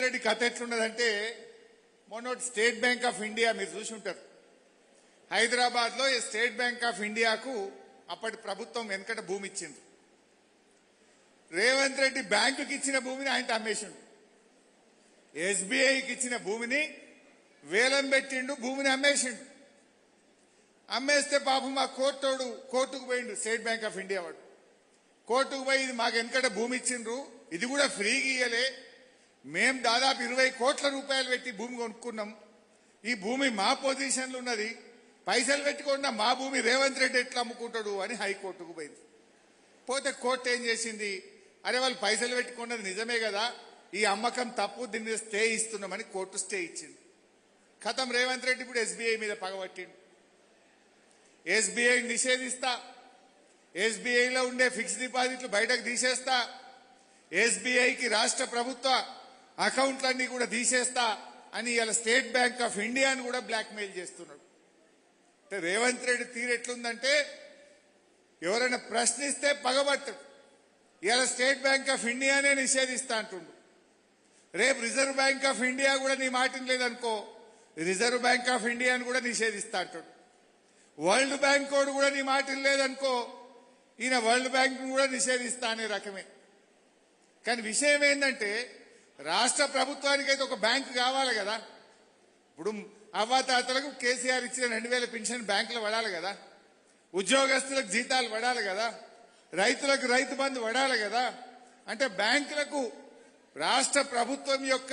రేవంత్ రెడ్డి కథ ఎట్లున్నదంటే మొన్న state bank of India మీరు చూసి ఉంటారు. హైదరాబాద్ లో స్టేట్ బ్యాంక్ ఆఫ్ ఇండియాకు అప్పటి ప్రభుత్వం వెనకట భూమి ఇచ్చింది. రేవంత్ రెడ్డి బ్యాంకుకి ఇచ్చిన భూమిని ఆయన అమ్మేసిండు. ఎస్బీఐకి ఇచ్చిన భూమిని వేలం పెట్టిండు, భూమిని అమ్మేసిండు. అమ్మేస్తే పాపం మా కోర్టుకు పోయిండు. స్టేట్ బ్యాంక్ ఆఫ్ ఇండియా వాడు కోర్టుకు పోయి ఇది మాకు వెనకట భూమి ఇచ్చిండ్రు, ఇది కూడా ఫ్రీగా ఇయ్యలే, మేం దాదాపు 20 కోట్ల రూపాయలు పెట్టి భూమి కొనుక్కున్నాం, ఈ భూమి మా పొజిషన్లో ఉన్నది, పైసలు పెట్టుకున్న మా భూమి రేవంత్ రెడ్డి ఎట్లా అమ్ముకుంటాడు అని హైకోర్టుకు పోయింది. పోతే కోర్టు ఏం చేసింది, అరే వాళ్ళు పైసలు పెట్టుకున్నది నిజమే కదా, ఈ అమ్మకం తప్పు, దీని మీద స్టే ఇస్తున్నామని కోర్టు స్టే ఇచ్చింది. ఖతం రేవంత్ రెడ్డి ఇప్పుడు ఎస్బీఐ మీద పగబట్టిండు. ఎస్బీఐని నిషేధిస్తా, ఎస్బీఐలో ఉండే ఫిక్స్డ్ డిపాజిట్లు బయటకు తీసేస్తా, ఎస్బీఐకి రాష్ట్ర ప్రభుత్వ అకౌంట్లన్నీ కూడా తీసేస్తా అని ఇలా స్టేట్ బ్యాంక్ ఆఫ్ ఇండియాను కూడా బ్లాక్మెయిల్ చేస్తున్నాడు. రేవంత్ రెడ్డి తీరు ఎట్లుందంటే ఎవరైనా ప్రశ్నిస్తే పగబట్టడు. ఇలా స్టేట్ బ్యాంక్ ఆఫ్ ఇండియానే నిషేధిస్తా అంటుండు. రేపు రిజర్వ్ బ్యాంక్ ఆఫ్ ఇండియా కూడా నీ మాట లేదనుకో, రిజర్వ్ బ్యాంక్ ఆఫ్ ఇండియాను కూడా నిషేధిస్తా అంటాడు. వరల్డ్ బ్యాంక్ కూడా నీ మాట లేదనుకో, ఈయన వరల్డ్ బ్యాంక్ కూడా నిషేధిస్తా అనే రకమే. కానీ విషయం ఏంటంటే రాష్ట్ర ప్రభుత్వానికైతే ఒక బ్యాంకు కావాలి కదా. ఇప్పుడు అవ్వాతాతలకు కేసీఆర్ ఇచ్చిన 2000 పెన్షన్ బ్యాంకులో పడాలి కదా, ఉద్యోగస్తులకు జీతాలు పడాలి కదా, రైతులకు రైతు బంధు పడాలి కదా. అంటే బ్యాంకులకు రాష్ట్ర ప్రభుత్వం యొక్క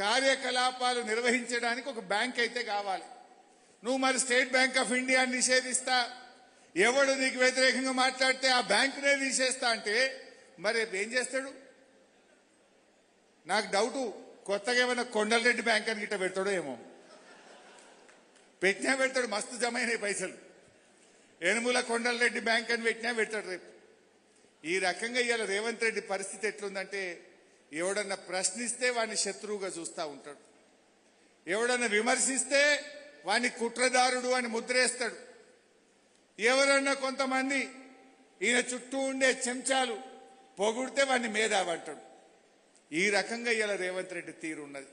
కార్యకలాపాలు నిర్వహించడానికి ఒక బ్యాంక్ అయితే కావాలి. నువ్వు మరి స్టేట్ బ్యాంక్ ఆఫ్ ఇండియా నిషేధిస్తా, ఎవడు నీకు వ్యతిరేకంగా మాట్లాడితే ఆ బ్యాంకునే తీసేస్తా అంటే మరి ఏం చేస్తాడు? నాకు డౌటు, కొత్తగా ఏమైనా కొండలరెడ్డి బ్యాంక్ అని గిట్ట పెడతాడో ఏమో. పెట్టినా పెడతాడు, మస్తు జమ అయినాయి పైసలు. ఎనుముల కొండలరెడ్డి బ్యాంక్ అని పెట్టినా పెడతాడు రేపు. ఈ రకంగా ఇవాళ రేవంత్ రెడ్డి పరిస్థితి ఎట్లుందంటే ఎవడన్నా ప్రశ్నిస్తే వాడిని శత్రువుగా చూస్తూ ఉంటాడు, ఎవడన్నా విమర్శిస్తే వాడిని కుట్రదారుడు అని ముద్రేస్తాడు, ఎవరన్నా కొంతమంది ఈయన చుట్టూ ఉండే చెంచాలు పొగుడితే వాడిని మేధావంటాడు. ఈ రకంగా ఇవాళ రేవంత్ రెడ్డి తీరు ఉన్నది.